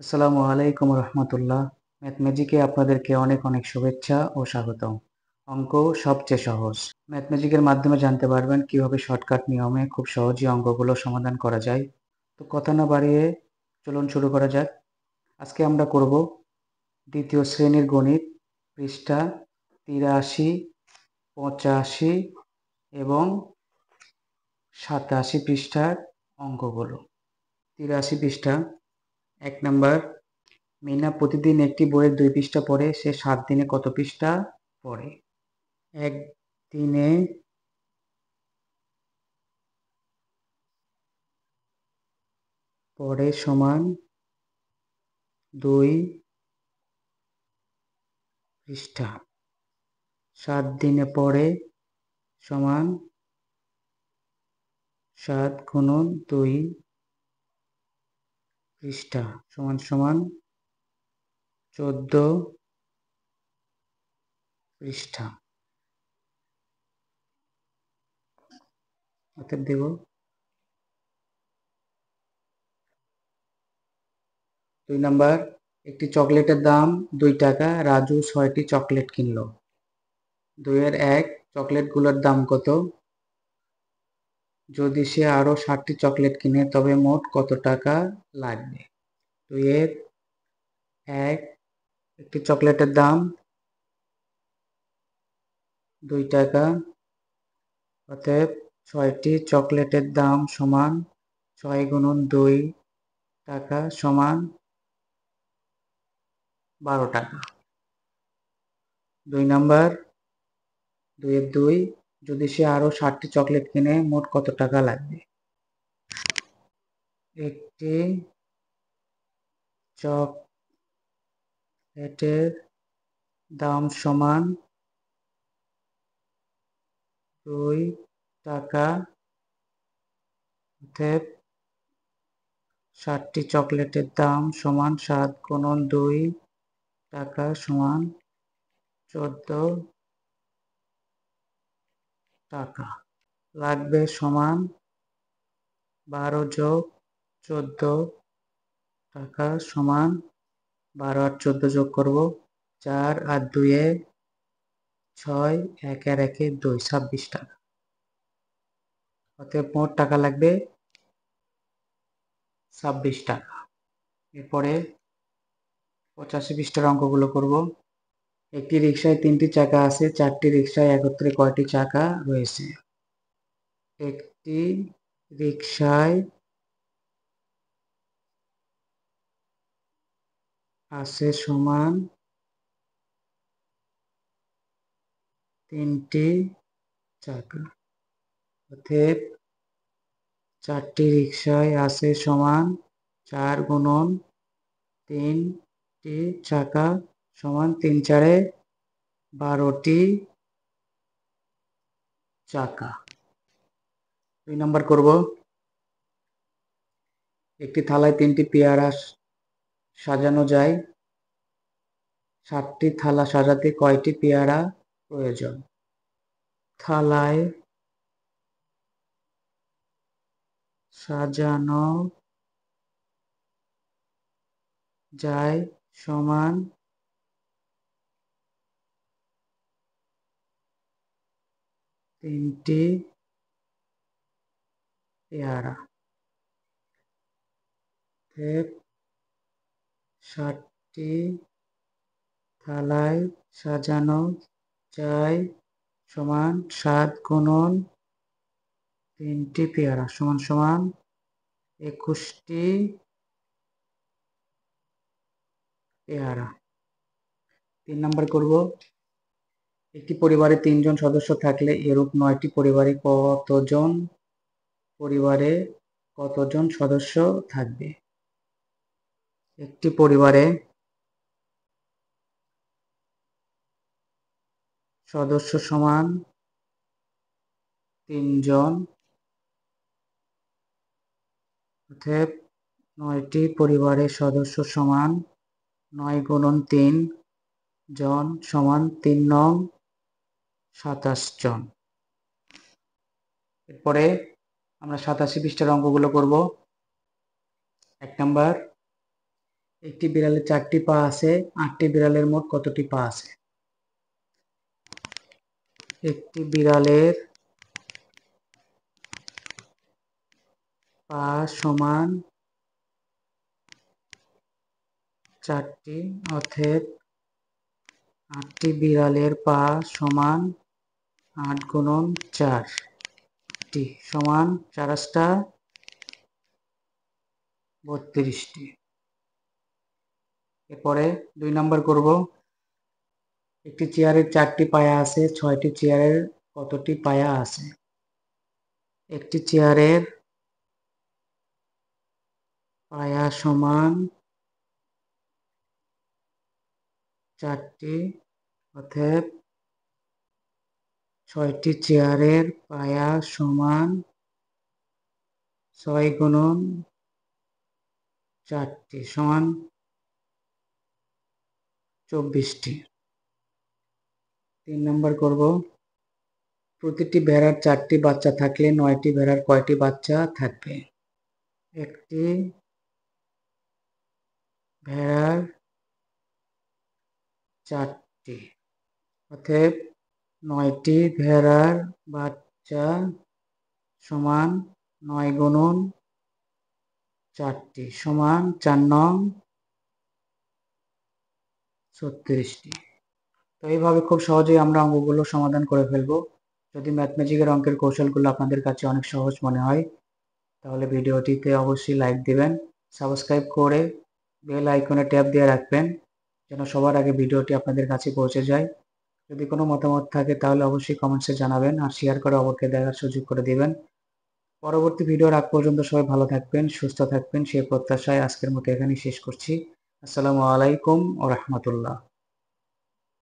আসসালামু আলাইকুম রহমতুল্লাহ। ম্যাথমেজিকে আপনাদেরকে অনেক অনেক শুভেচ্ছা ও স্বাগতম। অঙ্ক সবচেয়ে সহজ। ম্যাথমেজিকের মাধ্যমে জানতে পারবেন কিভাবে শর্টকাট নিয়মে খুব সহজেই অঙ্কগুলো সমাধান করা যায়। তো কথা না বাড়িয়ে চলুন শুরু করা যাক। আজকে আমরা করব দ্বিতীয় শ্রেণীর গণিত, পৃষ্ঠা ৮৩, ৮৫ এবং ৮৭ পৃষ্ঠার অঙ্কগুলো। ৮৩ পৃষ্ঠা। ১ নাম্বার, মিনা প্রতিদিন একটি বইয়ের ২ পৃষ্ঠা পড়ে। সে ৭ দিনে কত পৃষ্ঠা পড়ে? ১ দিনে পড়ে সমান ২ পৃষ্ঠা। ৭ দিনে পড়ে সমান ৭ গুণন ২ পৃষ্ঠা সমান সমান ১৪ পৃষ্ঠা। অতএব দেব ২ নাম্বার, একটি চকলেটের দাম ২ টাকা। রাজু ৬টি চকলেট কিনল। ২ এর ১, চকলেটগুলোর দাম কত? যদি সে আরও ৬০টি চকলেট কিনে তবে মোট কত টাকা লাগবে? ২ এর ১, একটি চকলেটের দাম ২ টাকা। অতএব ৬টি চকলেটের দাম সমান ৬ গুণন ২ টাকা সমান ১২ টাকা। ২ নাম্বার, ২ এর ২, যদি সে আরও ৬০টি চকলেট কিনে মোট কত টাকা লাগবে? একটি চকলেটের দাম সমান ২ টাকা। অতএব ৬০টি চকলেটের দাম সমান ৭ গুণন ২ টাকা সমান ১৪ টাকা। লাগবে সমান ১২ যোগ ১৪ টাকা সমান ১২ আর ১৪ যোগ করব ৪ আর ২ এ ৬, ১ আর ১ এ ২, ২৬ টাকা। অতএব মোট টাকা লাগবে ২৬ টাকা। এরপরে ৮৫ পৃষ্ঠার অঙ্কগুলো করব। একটি রিকশায় ৩টি চাকা আছে। ৪টি রিকশায় একত্রে কয়টি চাকা রয়েছে? একটি রিকশায় আছে সমান ৩টি চাকা। অতএব ৪টি রিকশায় আছে সমান ৪ গুণন ৩টি চাকা সমান ৩ ৪ এ ১২টি চাকা। ২ নম্বর করব। একটি থালায় ৩টি পেয়ারা সাজানো যায়। ৭টি থালা সাজাতে কয়টি পেয়ারা প্রয়োজন? থালায় সাজানো যায় সমান ৩টি পেয়ারা। ৬০টি থালায় সাজানো যায় সমান ৭ গুণন ৩টি পেয়ারা সমান সমান ২১টি পেয়ারা। ৩ নম্বর করব। একটি পরিবারে ৩ জন সদস্য থাকলে এরূপ ৯টি পরিবারে কতজন সদস্য থাকবে? একটি পরিবারে সদস্য সমান ৩ জন। অতএব ৯টি পরিবারের সদস্য সমান ৯ গুণন ৩ জন সমান ৩ নং ২৭ জন। এরপরে আমরা ৮৭ পৃষ্ঠার অঙ্কগুলো করব। ১ নাম্বার, একটি বিড়ালের 4টি পা আছে, 8টি বিড়ালের মোট কতটি পা আছে? একটি বিড়ালের পা সমান 4টি, অতএব 8টি বিড়ালের পা সমান 8 গুণন 4টি সমান 4 32টি। এরপরে 2 নাম্বার করব। একটি চেয়ারের 4টি পায়া আছে, 6টি চেয়ারের কতটি পায়া আছে? একটি চেয়ারের পায়া সমান 4টি, অতএব 6টি চেয়ারের পায়া সমান 6 গুণন 4টি সমান 24টি। 3 নাম্বার করব। প্রতিটি ভেড়ার 4টি বাচ্চা থাকলে 9টি ভেড়ার কয়টি বাচ্চা থাকবে? একটি ভেড়ার 4টি, অতএব 9টি ভেড়ার বাচ্চা সমান 9 গুণন 4টি সমান 4 নং 36টি। তো এইভাবে খুব সহজেই আমরা অঙ্কগুলো সমাধান করে ফেলবো। যদি ম্যাথমেটিক্যাল অঙ্কের কৌশলগুলো আপনাদের কাছে অনেক সহজ মনে হয়, তাহলে ভিডিওটিতে অবশ্যই লাইক দিবেন, সাবস্ক্রাইব করে বেল আইকনে ট্যাপ দিয়ে রাখবেন, যেন সবার আগে ভিডিওটি আপনাদের কাছে পৌঁছে যায়। যদি কোনো মতামত থাকে তাহলে অবশ্যই কমেন্টসে জানাবেন, আর শেয়ার করে অপরকে দেখার সুযোগ করে দিবেন। পরবর্তী ভিডিওর আগ পর্যন্ত সবাই ভালো থাকবেন, সুস্থ থাকবেন, সেই প্রত্যাশায় আজকের মতো এখানেই শেষ করছি। আসসালামু আলাইকুম ওয়া রাহমাতুল্লাহ।